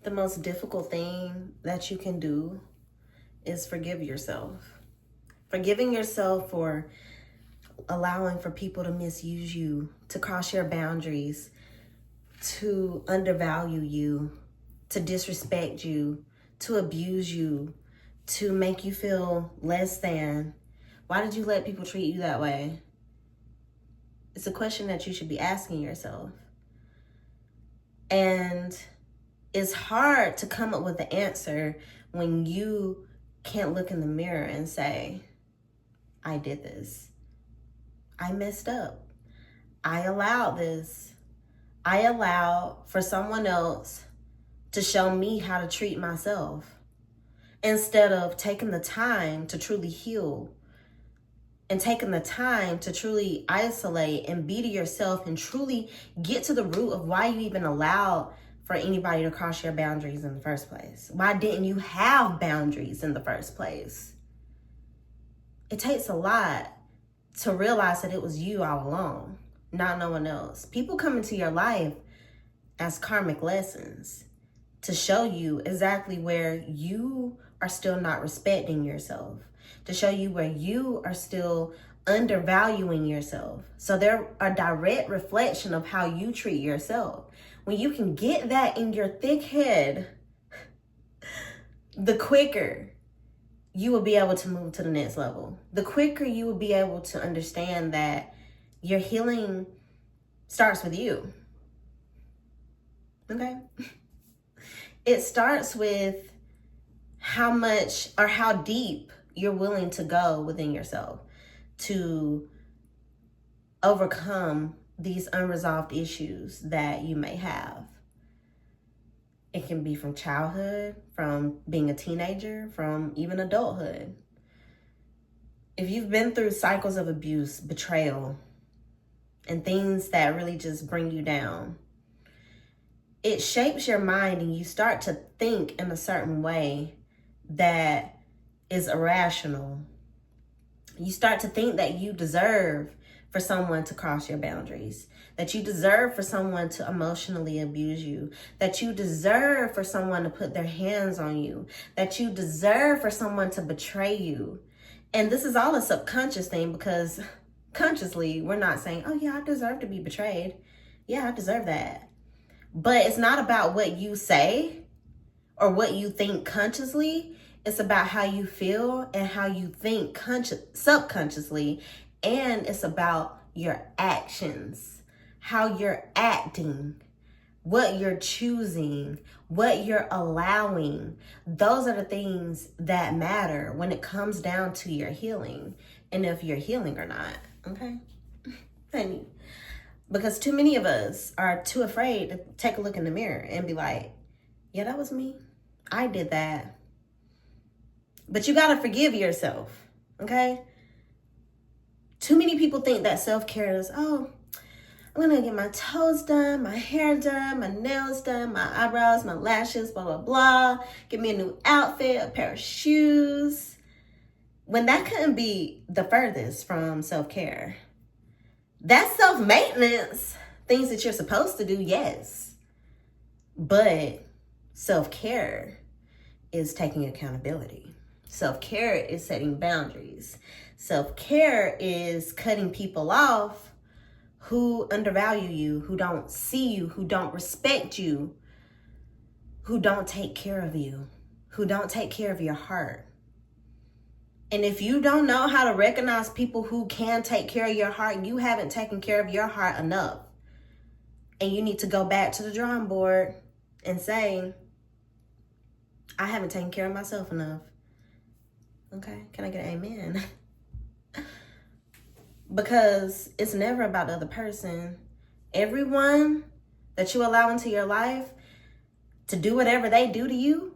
The most difficult thing that you can do is forgive yourself. Forgiving yourself for allowing for people to misuse you, to cross your boundaries, to undervalue you, to disrespect you, to abuse you, to make you feel less than. Why did you let people treat you that way? It's a question that you should be asking yourself. And it's hard to come up with the answer when you can't look in the mirror and say, I did this. I messed up. I allowed this. I allowed for someone else to show me how to treat myself instead of taking the time to truly heal and taking the time to truly isolate and be to yourself and truly get to the root of why you even allowed for anybody to cross your boundaries in the first place. Why didn't you have boundaries in the first place? It takes a lot to realize that it was you all along, not no one else. People come into your life as karmic lessons to show you exactly where you are still not respecting yourself, to show you where you are still undervaluing yourself. So they're a direct reflection of how you treat yourself. When you can get that in your thick head, the quicker you will be able to move to the next level. The quicker you will be able to understand that your healing starts with you. Okay? It starts with how much or how deep you're willing to go within yourself to overcome these unresolved issues that you may have. It can be from childhood, from being a teenager, from even adulthood. If you've been through cycles of abuse, betrayal, and things that really just bring you down, it shapes your mind and you start to think in a certain way that is irrational. You start to think that you deserve for someone to cross your boundaries, that you deserve for someone to emotionally abuse you, that you deserve for someone to put their hands on you, that you deserve for someone to betray you. And this is all a subconscious thing, because consciously we're not saying, oh yeah, I deserve to be betrayed. Yeah, I deserve that. But it's not about what you say or what you think consciously. It's about how you feel and how you think subconsciously. And it's about your actions, how you're acting, what you're choosing, what you're allowing. Those are the things that matter when it comes down to your healing and if you're healing or not. Okay? Honey. Because too many of us are too afraid to take a look in the mirror and be like, yeah, that was me. I did that. But you got to forgive yourself. Okay? Too many people think that self-care is, oh, I'm going to get my toes done, my hair done, my nails done, my eyebrows, my lashes, blah, blah, blah. Get me a new outfit, a pair of shoes. When that couldn't be the furthest from self-care. That's self-maintenance, things that you're supposed to do, yes. But self-care is taking accountability. Self-care is setting boundaries. Self-care is cutting people off who undervalue you, who don't see you, who don't respect you, who don't take care of you, who don't take care of your heart. And if you don't know how to recognize people who can take care of your heart, you haven't taken care of your heart enough. And you need to go back to the drawing board and say, I haven't taken care of myself enough. Okay, can I get an amen? Because it's never about the other person. Everyone that you allow into your life to do whatever they do to you,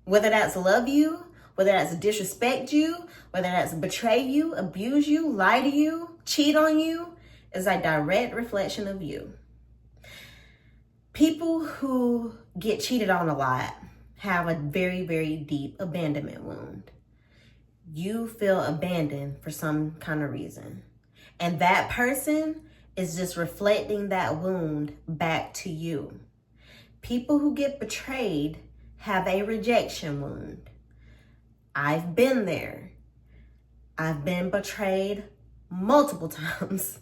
whether that's love you, whether that's disrespect you, whether that's betray you, abuse you, lie to you, cheat on you, is a direct reflection of you. People who get cheated on a lot have a very, very deep abandonment wound. You feel abandoned for some kind of reason. And that person is just reflecting that wound back to you. People who get betrayed have a rejection wound. I've been there. I've been betrayed multiple times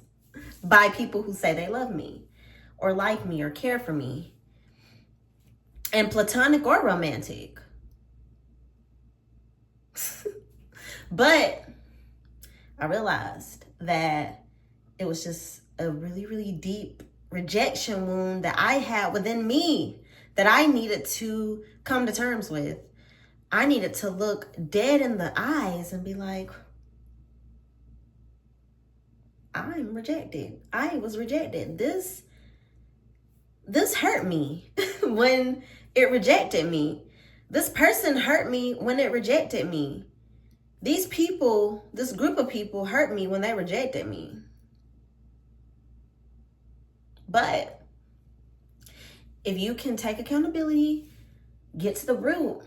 by people who say they love me or like me or care for me, and platonic or romantic. But I realized that it was just a really, really deep rejection wound that I had within me that I needed to come to terms with. I needed to look dead in the eyes and be like, I'm rejected. I was rejected. This hurt me when it rejected me. This person hurt me when it rejected me. These people, this group of people hurt me when they rejected me. But if you can take accountability, get to the root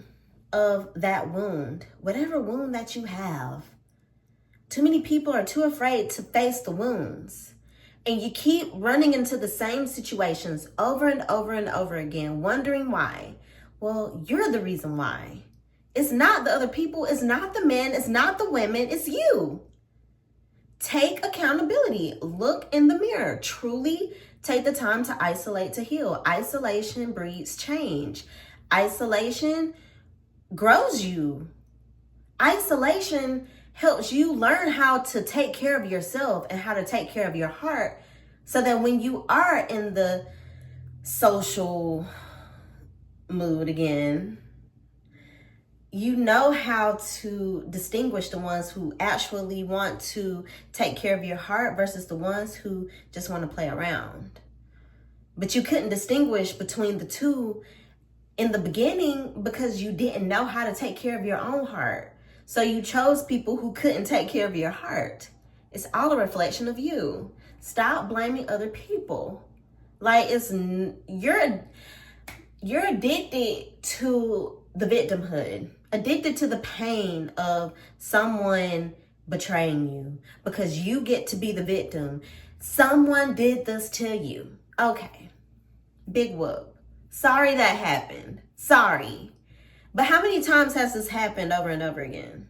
of that wound, whatever wound that you have. Too many people are too afraid to face the wounds. And you keep running into the same situations over and over and over again, wondering why. Well, you're the reason why. It's not the other people. It's not the men. It's not the women. It's you. Take accountability. Look in the mirror. Truly take the time to isolate to heal. Isolation breeds change. Isolation grows you. Isolation helps you learn how to take care of yourself and how to take care of your heart, so that when you are in the social mood again, you know how to distinguish the ones who actually want to take care of your heart versus the ones who just want to play around. But you couldn't distinguish between the two in the beginning because you didn't know how to take care of your own heart. So you chose people who couldn't take care of your heart. It's all a reflection of you. Stop blaming other people. Like, you're addicted to the victimhood, addicted to the pain of someone betraying you because you get to be the victim. Someone did this to you. Okay, big whoop. Sorry that happened. Sorry. But how many times has this happened over and over again?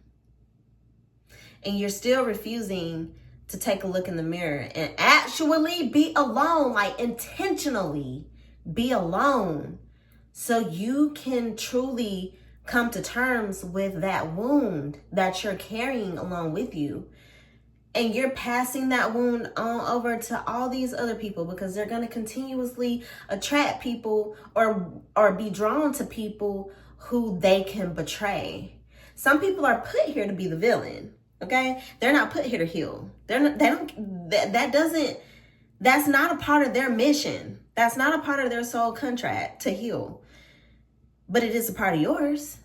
And you're still refusing to take a look in the mirror and actually be alone, like intentionally be alone, so you can truly come to terms with that wound that you're carrying along with you. And you're passing that wound on over to all these other people because they're going to continuously attract people or be drawn to people who they can betray. Some people are put here to be the villain, okay? They're not put here to heal. That's not a part of their mission. That's not a part of their soul contract to heal. But it is a part of yours.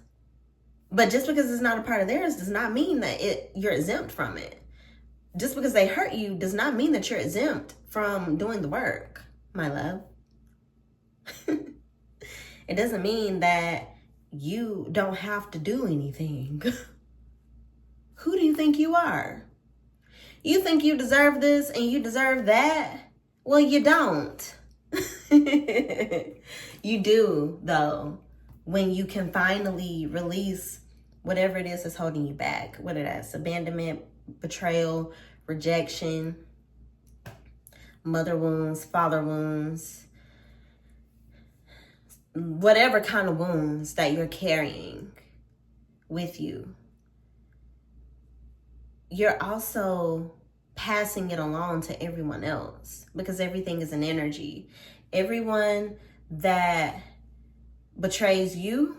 But just because it's not a part of theirs does not mean that you're exempt from it. Just because they hurt you does not mean that you're exempt from doing the work, my love. It doesn't mean that you don't have to do anything. Who do you think you are? You think you deserve this and you deserve that? Well, you don't. You do, though, when you can finally release whatever it is that's holding you back, whether that's abandonment, betrayal, rejection, mother wounds, father wounds, whatever kind of wounds that you're carrying with you. You're also passing it along to everyone else because everything is an energy. Everyone that betrays you,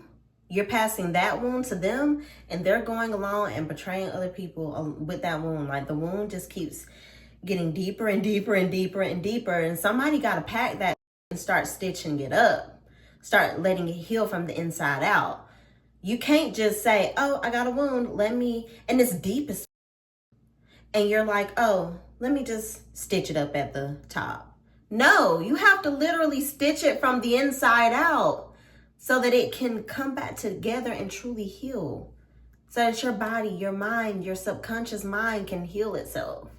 you're passing that wound to them, and they're going along and betraying other people with that wound. Like, the wound just keeps getting deeper and deeper and deeper and deeper. And somebody got to pack that and start stitching it up. Start letting it heal from the inside out. You can't just say, oh, I got a wound. And it's deep as, and you're like, oh, let me just stitch it up at the top. No, you have to literally stitch it from the inside out, so that it can come back together and truly heal. So that your body, your mind, your subconscious mind can heal itself.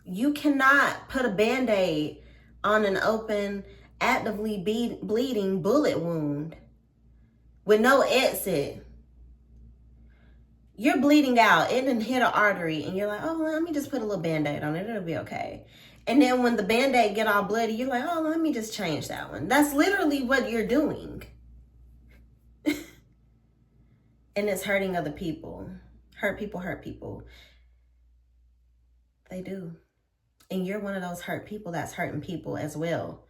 You cannot put a Band-Aid on an open, actively bleeding bullet wound. with no exit. You're bleeding out. It didn't hit an artery, and you're like, oh, let me just put a little Band-Aid on it. It'll be okay. And then when the Band-Aid get all bloody, you're like, oh, let me just change that one. That's literally what you're doing. And it's hurting other people. Hurt people. They do. And you're one of those hurt people that's hurting people as well.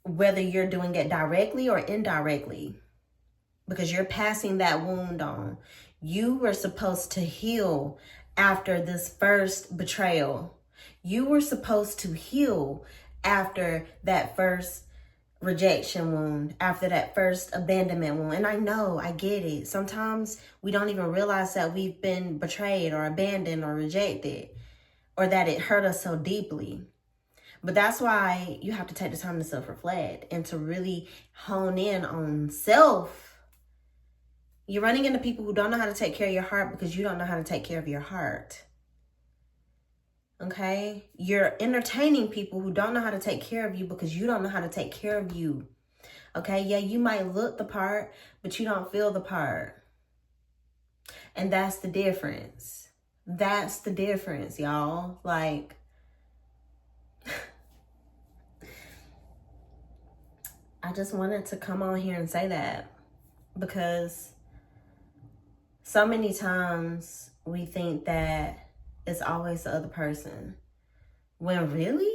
Whether you're doing it directly or indirectly. Because you're passing that wound on. You were supposed to heal after this first betrayal. You were supposed to heal after that first rejection wound, after that first abandonment wound. And I know, I get it. Sometimes we don't even realize that we've been betrayed or abandoned or rejected, or that it hurt us so deeply. But that's why you have to take the time to self-reflect and to really hone in on self. You're running into people who don't know how to take care of your heart because you don't know how to take care of your heart. Okay? You're entertaining people who don't know how to take care of you because you don't know how to take care of you. Okay? Yeah, you might look the part, but you don't feel the part. And that's the difference. That's the difference, y'all. Like, I just wanted to come on here and say that because so many times we think that it's always the other person, when really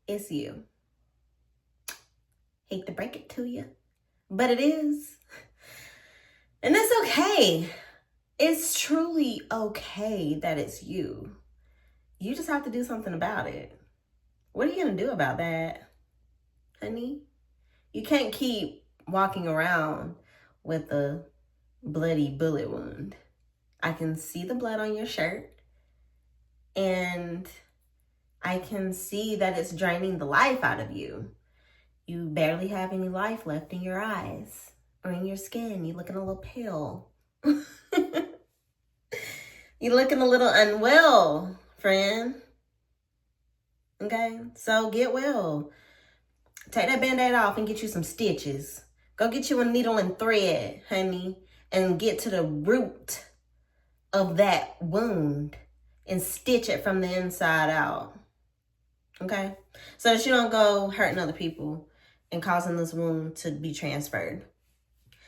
it's you. Hate to break it to you, but it is. And it's okay. It's truly okay that it's you. You just have to do something about it. What are you going to do about that, honey? You can't keep walking around with a bloody bullet wound. I can see the blood on your shirt. And I can see that it's draining the life out of you. You barely have any life left in your eyes or in your skin. You're looking a little pale. You're looking a little unwell, friend. Okay? So get well. Take that Band-Aid off and get you some stitches. Go get you a needle and thread, honey, and get to the root of that wound and stitch it from the inside out. Okay? So that you don't go hurting other people and causing this wound to be transferred.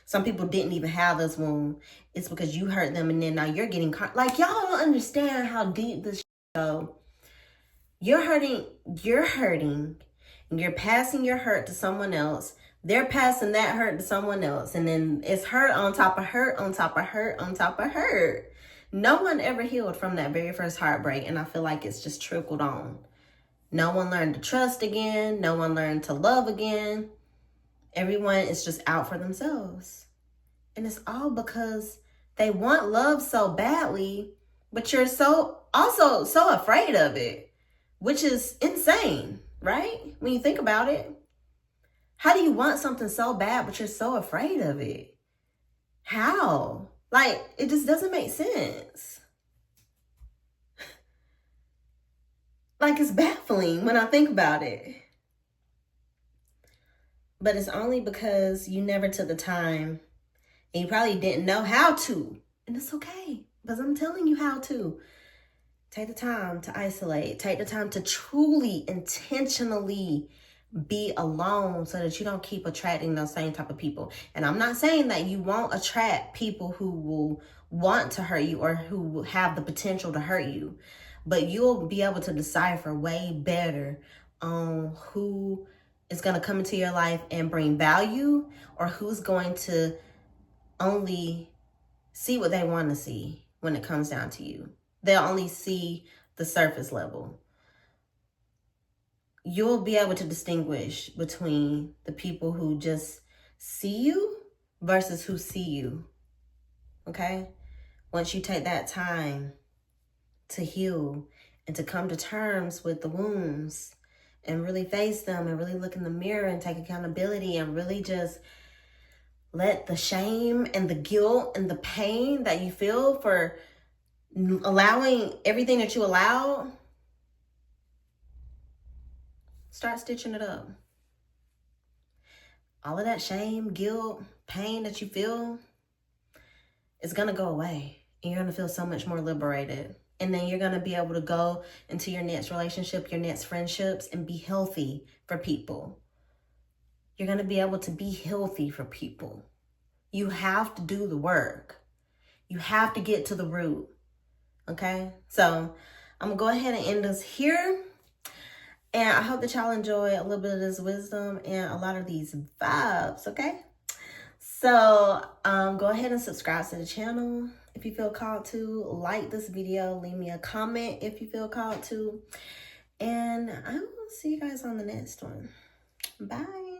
Some people didn't even have this wound. It's because you hurt them and then now you're getting like, y'all don't understand how deep this go. You're hurting, and you're passing your hurt to someone else. They're passing that hurt to someone else. And then it's hurt on top of hurt, on top of hurt, on top of hurt. No one ever healed from that very first heartbreak, and I feel like it's just trickled on. No one learned to trust again. No one learned to love again. Everyone is just out for themselves. And it's all because they want love so badly, but you're so afraid of it, which is insane, right? When you think about it. How do you want something so bad, but you're so afraid of it? How? Like, it just doesn't make sense. Like, it's baffling when I think about it. But it's only because you never took the time and you probably didn't know how to. And it's okay, because I'm telling you how to. Take the time to isolate. Take the time to truly, intentionally be alone so that you don't keep attracting those same type of people. And I'm not saying that you won't attract people who will want to hurt you or who have the potential to hurt you, but you'll be able to decipher way better on who is going to come into your life and bring value, or who's going to only see what they want to see when it comes down to you. They'll only see the surface level. You'll be able to distinguish between the people who just see you versus who see you. Okay? Once you take that time to heal and to come to terms with the wounds and really face them and really look in the mirror and take accountability and really just let the shame and the guilt and the pain that you feel for allowing everything that you allowed, start stitching it up. All of that shame, guilt, pain that you feel is going to go away. And you're going to feel so much more liberated. And then you're going to be able to go into your next relationship, your next friendships, and be healthy for people. You're going to be able to be healthy for people. You have to do the work. You have to get to the root. Okay? So I'm going to go ahead and end this here. And I hope that y'all enjoy a little bit of this wisdom and a lot of these vibes. Okay? So go ahead and subscribe to the channel if you feel called to. Like this video. Leave me a comment if you feel called to. And I will see you guys on the next one. Bye.